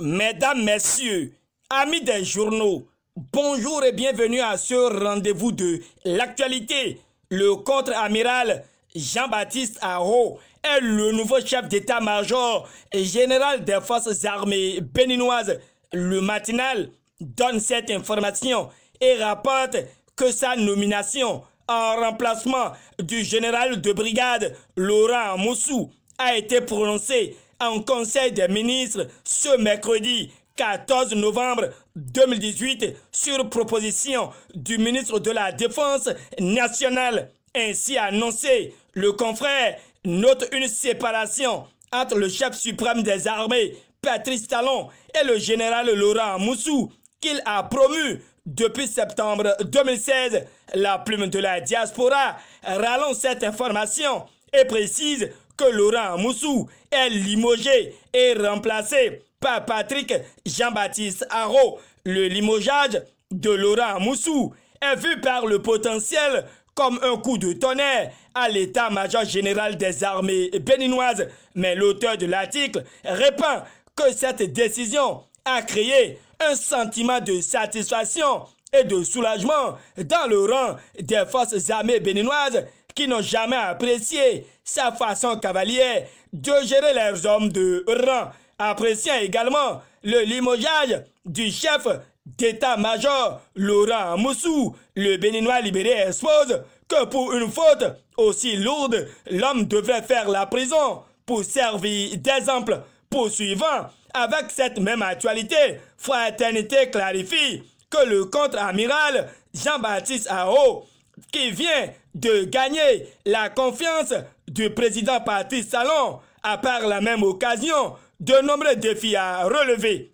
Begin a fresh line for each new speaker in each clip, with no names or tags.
Mesdames, Messieurs, amis des journaux, bonjour et bienvenue à ce rendez-vous de l'actualité. Le contre-amiral Jean-Baptiste Aho est le nouveau chef d'état-major général des forces armées béninoises. Le matinal donne cette information et rapporte que sa nomination en remplacement du général de brigade Laurent Moussou a été prononcée en Conseil des ministres ce mercredi 14 novembre 2018 sur proposition du ministre de la Défense nationale. Ainsi annoncé, le confrère note une séparation entre le chef suprême des armées, Patrice Talon, et le général Laurent Moussou, qu'il a promu depuis septembre 2016. La plume de la diaspora rallonge cette information et précise que Laurent Moussou est limogé et remplacé par Patrick Jean-Baptiste Aho. Le limogeage de Laurent Moussou est vu par le potentiel comme un coup de tonnerre à l'état-major général des armées béninoises. Mais l'auteur de l'article répond que cette décision a créé un sentiment de satisfaction et de soulagement dans le rang des forces armées béninoises qui n'ont jamais apprécié sa façon cavalière de gérer leurs hommes de rang, appréciant également le limogeage du chef d'état-major Laurent Moussou. Le Béninois libéré expose que pour une faute aussi lourde, l'homme devrait faire la prison pour servir d'exemple. Poursuivant avec cette même actualité, Fraternité clarifie que le contre-amiral Jean-Baptiste Aho, qui vient de gagner la confiance du président Patrice Talon, a par la même occasion de nombreux défis à relever.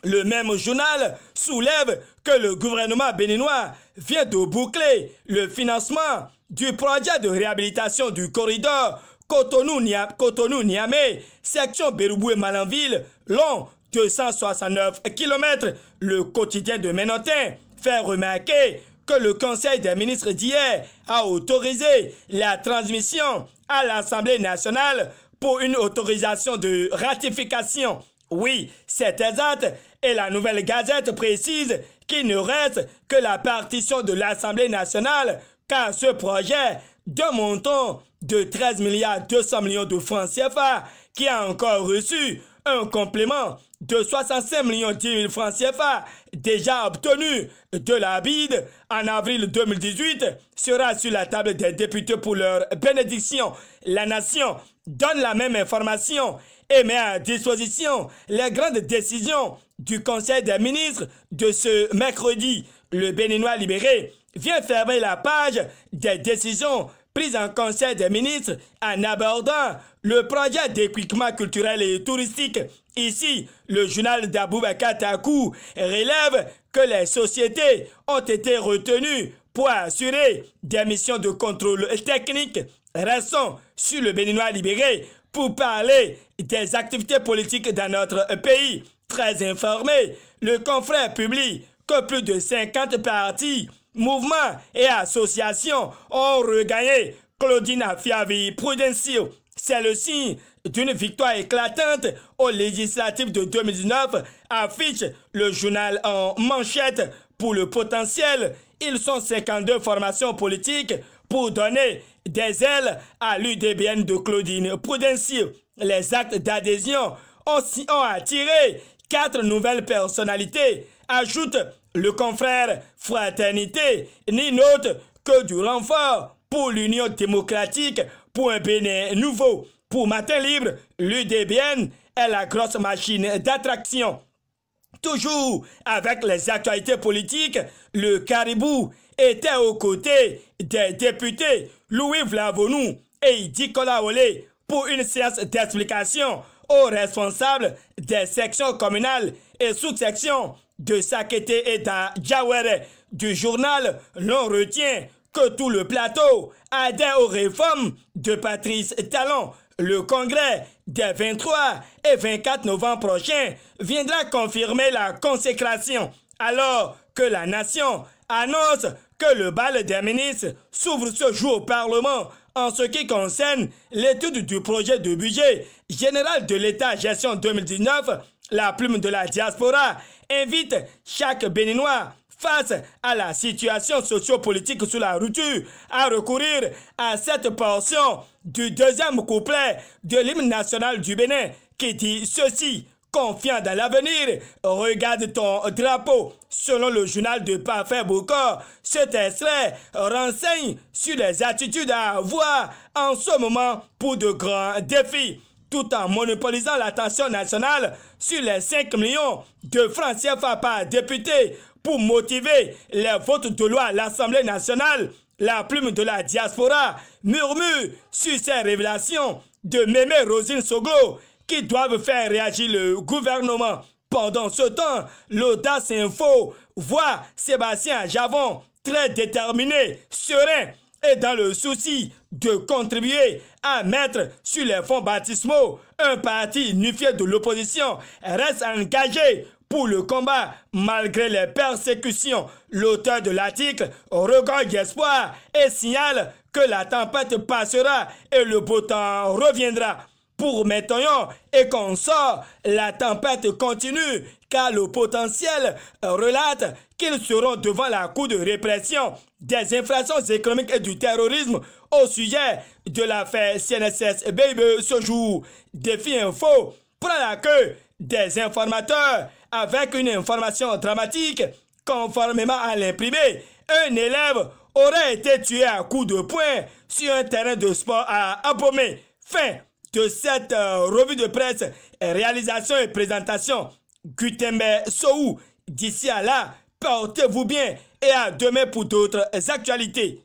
Le même journal soulève que le gouvernement béninois vient de boucler le financement du projet de réhabilitation du corridor Cotonou-Niamey, section Bérouboué-Malanville, long 269 km. Le quotidien de Ménotin fait remarquer que le Conseil des ministres d'hier a autorisé la transmission à l'Assemblée nationale pour une autorisation de ratification. Oui, c'est exact, et la Nouvelle Gazette précise qu'il ne reste que la partition de l'Assemblée nationale, car ce projet d'un montant de 13 milliards 200 millions de francs CFA, qui a encore reçu un complément de 65 millions 10 000 francs CFA déjà obtenu de la BID en avril 2018, sera sur la table des députés pour leur bénédiction. La Nation donne la même information et met à disposition les grandes décisions du Conseil des ministres de ce mercredi. Le Béninois libéré vient fermer la page des décisions prises en Conseil des ministres en abordant le projet d'équipement culturel et touristique. Ici, le journal d'Aboubacar Takou relève que les sociétés ont été retenues pour assurer des missions de contrôle technique. Restons sur le Béninois libéré pour parler des activités politiques dans notre pays. Très informé, le confrère publie que plus de 50 partis, mouvements et associations ont regagné Claudine Afiavi-Prudencio. C'est le signe d'une victoire éclatante aux législatives de 2019, affiche le journal en manchette. Pour le potentiel, ils sont 52 formations politiques pour donner des ailes à l'UDBN de Claudine Prudencio. Les actes d'adhésion ont attiré 4 nouvelles personnalités, ajoute le confrère Fraternité, ni note que du renfort pour l'Union démocratique pour un Bénin nouveau. Pour Matin Libre, l'UDBN est la grosse machine d'attraction. Toujours avec les actualités politiques, le Caribou était aux côtés des députés Louis Vlavonou et Idi Kolaolé pour une séance d'explication aux responsables des sections communales et sous-sections de Sakété et d'Adjawere. Du journal, l'on retient que tout le plateau adhère aux réformes de Patrice Talon. Le congrès des 23 et 24 novembre prochains viendra confirmer la consécration, alors que la nation annonce que le bal des ministres s'ouvre ce jour au Parlement en ce qui concerne l'étude du projet de budget général de l'État gestion 2019 La plume de la diaspora invite chaque Béninois face à la situation sociopolitique sous la rupture à recourir à cette portion du deuxième couplet de l'hymne national du Bénin qui dit ceci: confiant dans l'avenir, regarde ton drapeau. Selon le journal de Parfait Bokor, cet extrait renseigne sur les attitudes à avoir en ce moment pour de grands défis, tout en monopolisant l'attention nationale sur les 5 millions de francs CFA par député pour motiver les votes de loi à l'Assemblée nationale. La plume de la diaspora murmure sur ces révélations de Mémé Rosine Soglo qui doivent faire réagir le gouvernement. Pendant ce temps, l'Audace Info voit Sébastien Javon très déterminé, serein et dans le souci de contribuer à mettre sur les fonds baptismaux un parti unifié de l'opposition reste engagé pour le combat malgré les persécutions. L'auteur de l'article recueille d'espoir et signale que la tempête passera et le beau temps reviendra. Pour Métoyon et consorts, la tempête continue car le potentiel relate qu'ils seront devant la cour de répression des infractions économiques et du terrorisme au sujet de l'affaire CNSS BIB ce jour. Défi Info prend la queue des informateurs avec une information dramatique. Conformément à l'imprimé, un élève aurait été tué à coups de poing sur un terrain de sport à Abomey. Fin de cette revue de presse, réalisation et présentation, Gutembe Soou. D'ici à là, portez-vous bien et à demain pour d'autres actualités.